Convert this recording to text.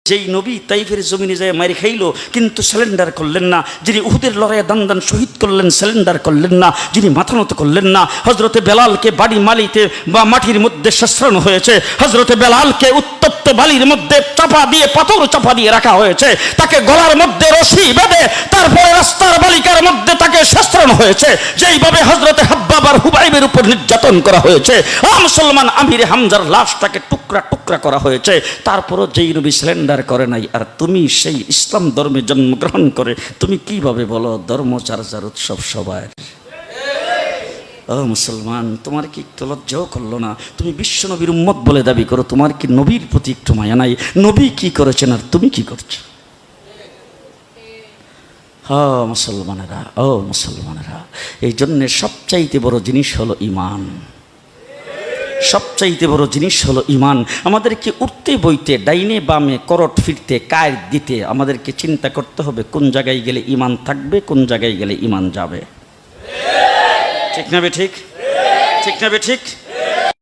যেই নবী তাইফের জমিনে যায় মারি খাইল কিন্তু স্যালেন্ডার করলেন না, যিনি উহুদের লড়াইয়ে দান দান শহীদ করলেন স্যালেন্ডার করলেন না, যিনি মাথা নত করলেন না। হজরতে বেলালকে বাড়ি মালিতে বা মাটির মধ্যে শাস্ত্রানো হয়েছে, হজরতে বেলালকে উত্তপ্ত বালির মধ্যে চাপা দিয়ে পাথর চাপা দিয়ে রাখা হয়েছে, তাকে গলার মধ্যে রশি বেঁধে তারপরে রাস্তার বালিকার মধ্যে তাকে শাস্ত্রানো হয়েছে। যেইভাবে হজরতে হাব্বাব আর হুবাইবের উপর নির্যাতন করা হয়েছে, মুসলমান আমির হামজার লাশটাকে টুকরা টুকরা করা হয়েছে, তারপরও যেই নবী স্যালেন্ডার করে নাই। আর তুমি সেই ইসলাম ধর্মে জন্মগ্রহণ করে তুমি কিভাবে বলো ধর্ম চর্চার উৎসব সবার? ও মুসলমান, তোমার কি একটু লজ্জাও করলো না? তুমি বিশ্ব নবীর উম্মত বলে দাবি করো, তোমার কি নবীর প্রতি একটু মায়া নাই? নবী কি করেছেন আর তুমি কি করছো? মুসলমানেরা, ও মুসলমানেরা, এই জন্যে সবচাইতে বড় জিনিস হলো ইমান। সবচাইতে বড় জিনিস হলো ইমান। আমাদেরকে উঠতে বইতে ডাইনে বামে করট ফিরতে কায়ের দিতে আমাদেরকে চিন্তা করতে হবে কোন জায়গায় গেলে ইমান থাকবে, কোন জায়গায় গেলে ইমান যাবে। ঠিক না বে ঠিক? ঠিক না বে ঠিক?